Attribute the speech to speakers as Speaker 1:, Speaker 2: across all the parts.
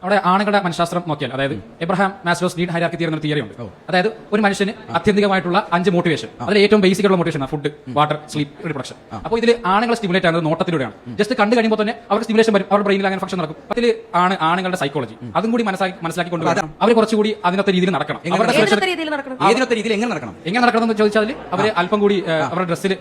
Speaker 1: അവിടെ ആണുങ്ങളുടെ മനഃശാസ്ത്രം നോക്കിയാൽ, അതായത് Abraham Maslow's need hierarchy theory എന്ന തിയറി ഉണ്ട്. അതായത് ഒരു മനുഷ്യന് ആത്യന്തികമായിട്ടുള്ള 5 മോട്ടിവേഷൻ, അതിൽ ഏറ്റവും ബേസിക് ആയിട്ടുള്ള motivation food, water, sleep, reproduction. അപ്പോൾ ഇതിൽ ആണുങ്ങളെ സ്റ്റിമുലേറ്റ് ആകുന്നത് നോട്ടത്തിലൂടെയാണ്. ജസ്റ്റ് കണ്ടു കഴിയുമ്പോൾ തന്നെ അവർക്ക് സ്റ്റിമുലേഷൻ വരും, അവരുടെ ബ്രെയിനിൽ അങ്ങനെ ഫംഗ്ഷൻ നടക്കും. അതിൽ ആണുങ്ങളുടെ സൈക്കോളജി അതും കൂടി മനസ്സിലാക്കി കൊണ്ടുവരണം. അവർ കുറച്ചുകൂടി അതിനൊത്ത രീതിയിൽ നടക്കണം.
Speaker 2: ഏതിനൊത്ത രീതിയിൽ എങ്ങനെ നടക്കണം
Speaker 1: എന്ന് ചോദിച്ചാൽ അവർ അല്പം കൂടി അവരുടെ ഡ്രസ്സിൽ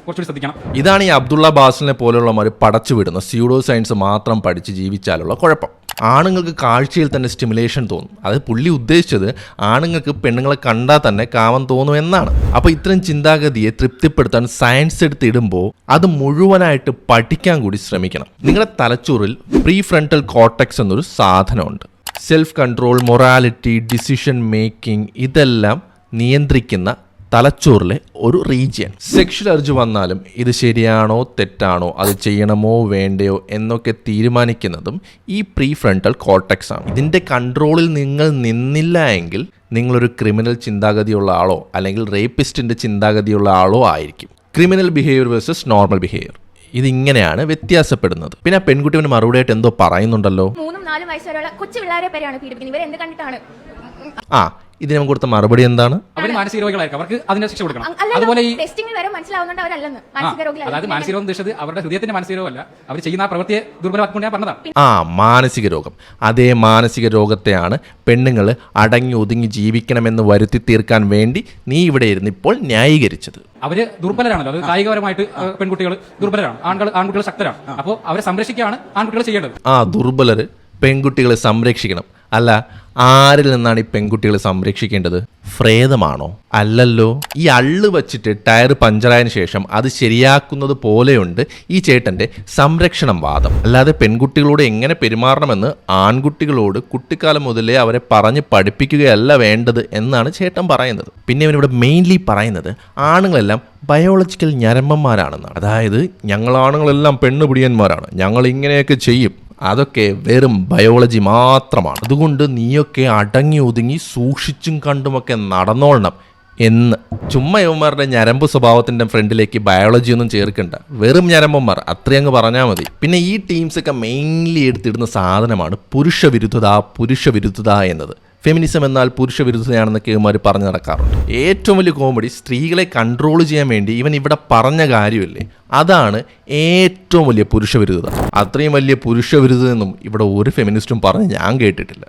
Speaker 1: കുറച്ചുകൂടി ശ്രദ്ധിക്കണം.
Speaker 3: ഇതാണ് ഈ അബ്ദുള്ള ബാസിലിനെ പോലുള്ളവർ പടച്ചു വിടുന്ന സ്യൂഡോ സയൻസ് മാത്രം പഠിച്ച് ജീവിച്ചാലുള്ള കുഴപ്പം. ആണുങ്ങൾക്ക് കാഴ്ചയിൽ തന്നെ സ്റ്റിമുലേഷൻ തോന്നും. അത് പുള്ളി ഉദ്ദേശിച്ചത് ആണുങ്ങൾക്ക് പെണ്ണുങ്ങളെ കണ്ടാൽ തന്നെ കാമം തോന്നും എന്നാണ്. അപ്പോൾ ഇത്തരം ചിന്താഗതിയെ തൃപ്തിപ്പെടുത്താൻ സയൻസ് എടുത്തിടുമ്പോൾ അത് മുഴുവനായിട്ട് പഠിക്കാൻ കൂടി ശ്രമിക്കണം. നിങ്ങളുടെ തലച്ചോറിൽ പ്രീ ഫ്രണ്ടൽ കോർട്ടെക്സ് എന്നൊരു സാധനമുണ്ട്. Self control, morality, decision making ഇതെല്ലാം നിയന്ത്രിക്കുന്ന തലച്ചോറിലെ ഒരു റീജിയൻ. സെക്ഷൽ അർജ് വന്നാലും ഇത് ശരിയാണോ തെറ്റാണോ, അത് ചെയ്യണമോ വേണ്ടയോ എന്നൊക്കെ തീരുമാനിക്കുന്നതും ഈ പ്രീ ഫ്രണ്ടൽ കോർട്ടെക്സ് ആണ്. ഇതിൻ്റെ കൺട്രോളിൽ നിങ്ങൾ നിന്നില്ല എങ്കിൽ നിങ്ങളൊരു ക്രിമിനൽ ചിന്താഗതിയുള്ള ആളോ അല്ലെങ്കിൽ റേപ്പിസ്റ്റിൻ്റെ ചിന്താഗതിയുള്ള ആളോ ആയിരിക്കും. Criminal behaviour versus normal behaviour ഇതിങ്ങനെയാണ് വ്യത്യാസപ്പെടുന്നത്. പിന്നെ പെൺകുട്ടിന് മറുപടിയായിട്ട് എന്തോ പറയുന്നുണ്ടല്ലോ.
Speaker 4: 3-4 വയസ്സുവരെയുള്ള കൊച്ചു പിള്ളേരെ പേരാണ് പീഡിപ്പിക്കുന്നത്. ഇവർ എന്ത് കണ്ടിട്ടാണ്?
Speaker 3: ഇതിന് നമുക്ക് കൊടുത്ത മറുപടി എന്താണ്?
Speaker 1: അവർ മാനസിക രോഗികളായിരിക്കും, അവർക്ക് അതിന്റെ ശിക്ഷ കൊടുക്കണം. അതുപോലെ ഈ
Speaker 4: ടെസ്റ്റിംഗിൽ വരെ മനസ്സിലാവുന്നുണ്ട് അവരല്ലെന്ന്.
Speaker 1: അതായത് മാനസിക രോഗം ഉദ്ദേശിച്ചത് അവരുടെ ഹൃദയത്തിന്റെ മാനസിക രോഗമല്ല, അവർ ചെയ്യുന്ന ആ പ്രവൃത്തിയെ ദുർബലമാക്കിക്കൊണ്ട് ഞാൻ പറഞ്ഞതാണ്.
Speaker 3: മാനസിക രോഗം. അതേ മാനസിക രോഗത്തെയാണ് പെണ്ണുങ്ങൾ അടങ്ങി ഒതുങ്ങി ജീവിക്കണമെന്ന് വരുത്തി തീർക്കാൻ വേണ്ടി നീ ഇവിടെ ഇരുന്ന് ഇപ്പോൾ ന്യായീകരിച്ചത്.
Speaker 1: അവര് ദുർബലരാണല്ലോ, അത് കായികപരമായിട്ട് പെൺകുട്ടികൾ ദുർബലരാണ്, ആൺകുട്ടികൾ ശക്തരാണ്. അപ്പോൾ അവരെ സംരക്ഷിക്കുകയാണ് ആൺകുട്ടികൾ ചെയ്യേണ്ടത്.
Speaker 3: ദുർബലര് പെൺകുട്ടികളെ സംരക്ഷിക്കണം. അല്ല, ആരിൽ നിന്നാണ് ഈ പെൺകുട്ടികളെ സംരക്ഷിക്കേണ്ടത്? ഫ്രേതമാണോ? അല്ലല്ലോ. ഈ അള്ള് വച്ചിട്ട് ടയർ പഞ്ചറായതിനു ശേഷം അത് ശരിയാക്കുന്നത് പോലെയുണ്ട് ഈ ചേട്ടന്റെ സംരക്ഷണം വാദം. അല്ലാതെ പെൺകുട്ടികളോട് എങ്ങനെ പെരുമാറണമെന്ന് ആൺകുട്ടികളോട് കുട്ടിക്കാലം മുതലേ അവരെ പറഞ്ഞ് പഠിപ്പിക്കുകയല്ല വേണ്ടത് എന്നാണ് ചേട്ടൻ പറയുന്നത്. പിന്നെ ഇവനിവിടെ മെയിൻലി പറയുന്നത് ആണുങ്ങളെല്ലാം ബയോളജിക്കൽ ഞരമ്പന്മാരാണെന്നാണ്. അതായത് ഞങ്ങൾ ആണുങ്ങളെല്ലാം പെണ്ണുപിടിയന്മാരാണ്, ഞങ്ങൾ ഇങ്ങനെയൊക്കെ ചെയ്യും. അതൊക്കെ വെറും ബയോളജി മാത്രമാണ്. അതുകൊണ്ട് നീയൊക്കെ അടങ്ങി ഒതുങ്ങി സൂക്ഷിച്ചും കണ്ടുമൊക്കെ നടന്നോളണം എന്ന്. ചുമ്മാ യവന്മാരുടെ ഞരമ്പ് സ്വഭാവത്തിൻ്റെ ഫ്രണ്ടിലേക്ക് ബയോളജി ഒന്നും ചേർക്കണ്ട, വെറും ഞരമ്പന്മാർ അത്രയങ്ങ് പറഞ്ഞാൽ മതി. പിന്നെ ഈ ടീംസൊക്കെ മെയിൻലി എടുത്തിടുന്ന സാധനമാണ് പുരുഷവിരുദ്ധത എന്നത്. ഫെമിനിസം എന്നാൽ പുരുഷവിരുദ്ധതയാണെന്നൊക്കെ ഇവന്മാർ പറഞ്ഞു നടക്കാറുണ്ട്. ഏറ്റവും വലിയ കോമഡി, സ്ത്രീകളെ കൺട്രോൾ ചെയ്യാൻ വേണ്ടി ഇവൻ ഇവിടെ പറഞ്ഞ കാര്യമില്ലേ, അതാണ് ഏറ്റവും വലിയ പുരുഷവിരുദ്ധത. അത്രയും വലിയ പുരുഷവിരുദ്ധതയൊന്നും ഇവിടെ ഒരു ഫെമിനിസ്റ്റും പറഞ്ഞ് ഞാൻ കേട്ടിട്ടില്ല.